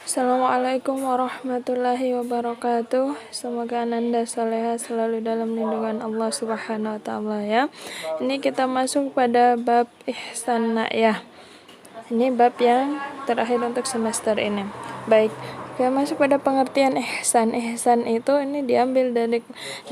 Assalamualaikum warahmatullahi wabarakatuh. Semoga Ananda soleha selalu dalam lindungan Allah Subhanahu wa taala ya. Ini kita masuk pada bab ihsan ya. Ini bab yang terakhir untuk semester ini. Baik, kita masuk pada pengertian ihsan. Ihsan itu ini diambil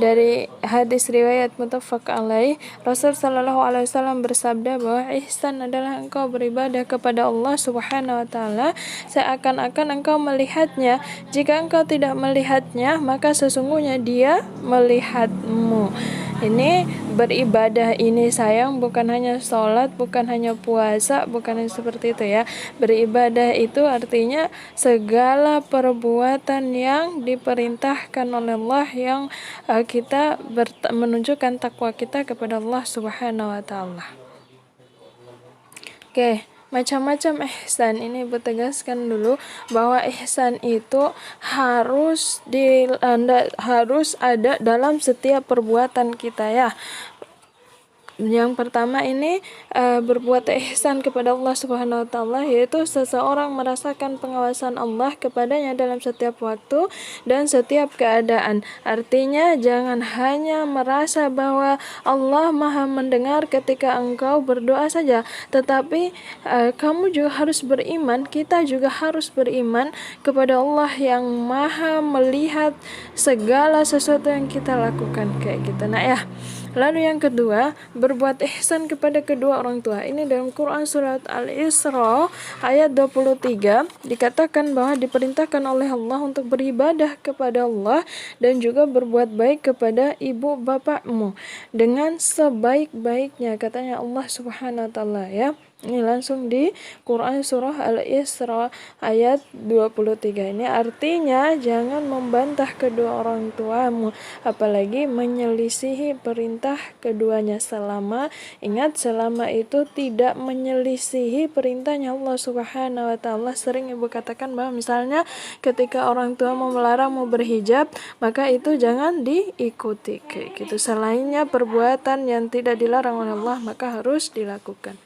dari hadis riwayat muttafaq alaih. Rasul sallallahu alaihi wasallam bersabda bahwa ihsan adalah engkau beribadah kepada Allah Subhanahu wa taala seakan-akan engkau melihatnya. Jika engkau tidak melihatnya, maka sesungguhnya Dia melihatmu. Ini beribadah ini sayang bukan hanya sholat, bukan hanya puasa, bukan hanya seperti itu ya. Beribadah itu artinya segala perbuatan yang diperintahkan oleh Allah yang kita menunjukkan takwa kita kepada Allah Subhanahu wa taala. Oke. Macam-macam ihsan ini bertegaskan dulu bahwa ihsan itu harus ada dalam setiap perbuatan kita ya. Yang pertama ini berbuat ihsan kepada Allah Subhanahu wa taala, yaitu seseorang merasakan pengawasan Allah kepadanya dalam setiap waktu dan setiap keadaan. Artinya jangan hanya merasa bahwa Allah Maha mendengar ketika engkau berdoa saja, tetapi kamu juga harus beriman, kita juga harus beriman kepada Allah yang Maha melihat segala sesuatu yang kita lakukan kayak gitu. Nah ya. Lalu yang kedua, berbuat ihsan kepada kedua orang tua. Ini dalam Quran surat Al-Isra ayat 23 dikatakan bahwa diperintahkan oleh Allah untuk beribadah kepada Allah dan juga berbuat baik kepada ibu bapakmu dengan sebaik-baiknya, katanya Allah Subhanahu wa taala ya. Ini langsung di Quran surah Al-Isra ayat 23. Ini artinya jangan membantah kedua orang tuamu, apalagi menyelisihi perintah keduanya selama itu tidak menyelisihi perintahnya Allah Subhanahu wa taala. Sering ibu katakan bahwa misalnya ketika orang tua mau melarangmu berhijab, maka itu jangan diikuti kayak gitu. Selainnya perbuatan yang tidak dilarang oleh Allah maka harus dilakukan.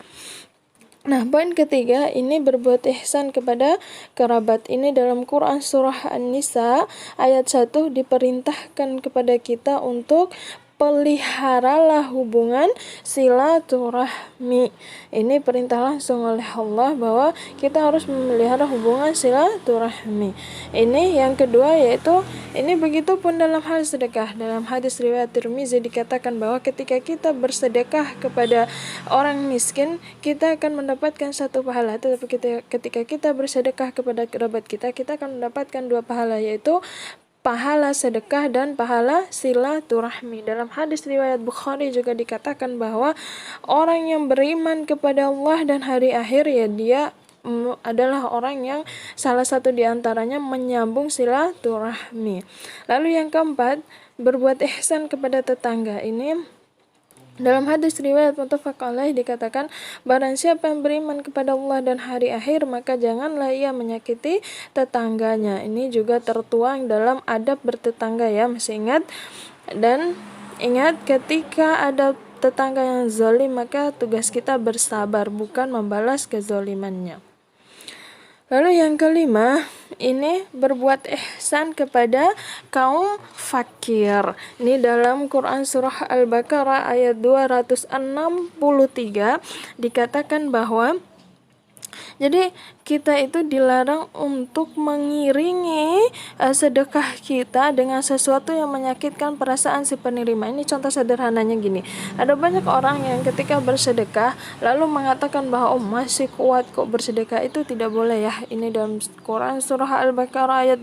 Nah, poin ketiga ini berbuat ihsan kepada kerabat. Ini dalam Quran surah An-Nisa ayat 1 diperintahkan kepada kita untuk peliharalah hubungan silaturahmi. Ini perintah langsung oleh Allah bahwa kita harus memelihara hubungan silaturahmi. Ini yang kedua yaitu ini begitu pun dalam hal sedekah. Dalam hadis riwayat Tirmizi dikatakan bahwa ketika kita bersedekah kepada orang miskin, kita akan mendapatkan satu pahala. Tetapi ketika kita bersedekah kepada kerabat kita, kita akan mendapatkan dua pahala, yaitu pahala sedekah dan pahala silaturahmi. Dalam hadis riwayat Bukhari juga dikatakan bahwa orang yang beriman kepada Allah dan hari akhir ya dia adalah orang yang salah satu di antaranya menyambung silaturahmi. Lalu yang keempat, berbuat ihsan kepada tetangga. Ini dalam hadis riwayat muttafaq alaih dikatakan, barang siapa yang beriman kepada Allah dan hari akhir, maka janganlah ia menyakiti tetangganya. Ini juga tertuang dalam adab bertetangga ya, masih ingat? Dan ingat, ketika ada tetangga yang zalim, maka tugas kita bersabar, bukan membalas kezalimannya. Lalu yang kelima, ini berbuat ihsan kepada kaum fakir. Ini dalam Quran surah Al-Baqarah ayat 263 dikatakan bahwa jadi kita itu dilarang untuk mengiringi sedekah kita dengan sesuatu yang menyakitkan perasaan si penerima. Ini contoh sederhananya gini. Ada banyak orang yang ketika bersedekah lalu mengatakan bahwa masih kuat kok bersedekah, itu tidak boleh ya. Ini dalam Quran surah Al-Baqarah ayat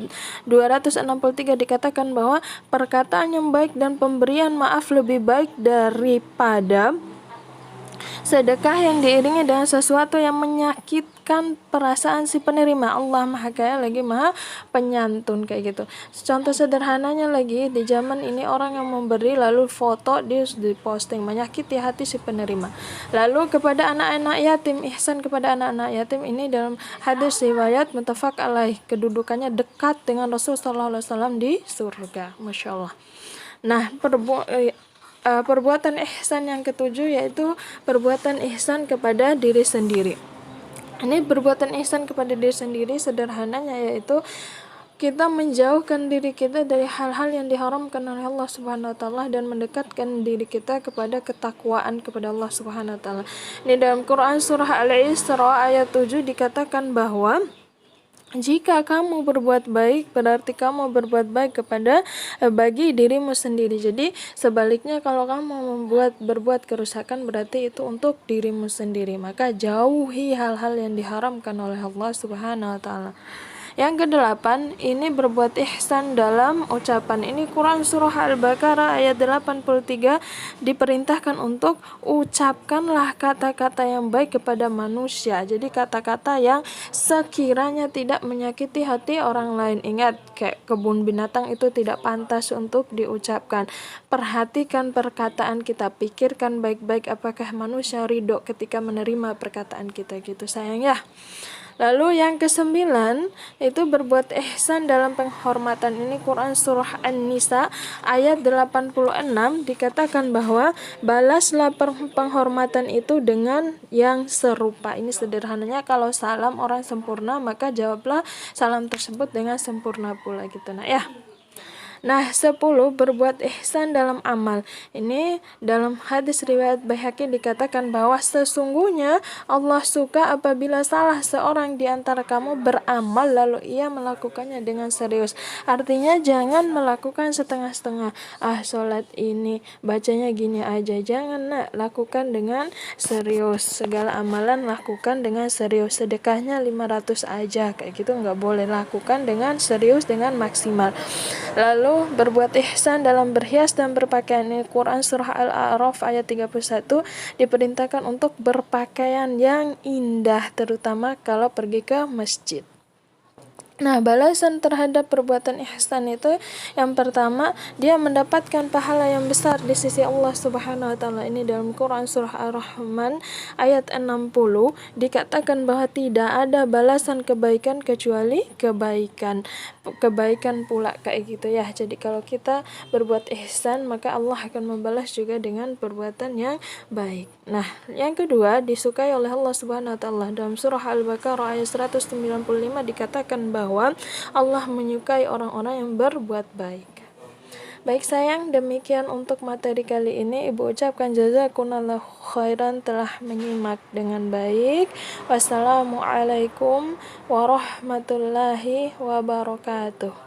263 dikatakan bahwa perkataan yang baik dan pemberian maaf lebih baik daripada sedekah yang diiringi dengan sesuatu yang menyakitkan perasaan si penerima. Allah Maha Kaya lagi Maha Penyantun kayak gitu. Contoh sederhananya lagi, di zaman ini orang yang memberi lalu foto dia diposting, menyakiti hati si penerima. Lalu kepada anak-anak yatim, ihsan kepada anak-anak yatim, ini dalam hadis riwayat muttafaq alaih, kedudukannya dekat dengan Rasul sallallahu alaihi wasallam di surga. Masya Allah. Nah, perbuatan ihsan yang ketujuh yaitu perbuatan ihsan kepada diri sendiri. Ini perbuatan ihsan kepada diri sendiri sederhananya yaitu kita menjauhkan diri kita dari hal-hal yang diharamkan oleh Allah Subhanahu wa taala dan mendekatkan diri kita kepada ketakwaan kepada Allah Subhanahu wa taala. Ini dalam Quran surah Al-Isra ayat 7 dikatakan bahwa jika kamu berbuat baik, berarti kamu berbuat baik kepada bagi dirimu sendiri. Jadi sebaliknya kalau kamu berbuat kerusakan berarti itu untuk dirimu sendiri. Maka jauhi hal-hal yang diharamkan oleh Allah Subhanahu wa taala. Yang kedelapan, ini berbuat ihsan dalam ucapan. Ini Quran surah Al-Baqarah ayat 83 diperintahkan untuk ucapkanlah kata-kata yang baik kepada manusia. Jadi kata-kata yang sekiranya tidak menyakiti hati orang lain. Ingat, kayak kebun binatang itu tidak pantas untuk diucapkan. Perhatikan perkataan kita, pikirkan baik-baik apakah manusia ridho ketika menerima perkataan kita gitu sayang ya. Lalu yang kesembilan itu berbuat ihsan dalam penghormatan. Ini Quran surah An-Nisa ayat 86 dikatakan bahwa balaslah penghormatan itu dengan yang serupa. Ini sederhananya kalau salam orang sempurna maka jawablah salam tersebut dengan sempurna pula gitu. Nah ya. Nah, 10 berbuat ihsan dalam amal. Ini dalam hadis riwayat Baihaqi dikatakan bahwa sesungguhnya Allah suka apabila salah seorang di antara kamu beramal lalu ia melakukannya dengan serius. Artinya jangan melakukan setengah-setengah. Sholat ini bacanya gini aja. Jangan lakukan dengan serius. Segala amalan lakukan dengan serius. Sedekahnya 500 aja. Kayak gitu nggak boleh, lakukan dengan serius, dengan maksimal. Lalu berbuat ihsan dalam berhias dan berpakaian. Ini Quran surah Al-A'raf ayat 31 diperintahkan untuk berpakaian yang indah terutama kalau pergi ke masjid. Nah, balasan terhadap perbuatan ihsan itu yang pertama, dia mendapatkan pahala yang besar di sisi Allah Subhanahu wa taala. Ini dalam Quran surah Ar-Rahman ayat 60 dikatakan bahwa tidak ada balasan kebaikan kecuali kebaikan. Kebaikan pula kayak gitu ya. Jadi kalau kita berbuat ihsan, maka Allah akan membalas juga dengan perbuatan yang baik. Nah, yang kedua disukai oleh Allah Subhanahu wa taala. Dalam surah Al-Baqarah ayat 195 dikatakan bahwa Allah menyukai orang-orang yang berbuat baik. Baik sayang, demikian untuk materi kali ini. Ibu ucapkan jazakumullah khairan telah menyimak dengan baik. Wassalamualaikum warahmatullahi wabarakatuh.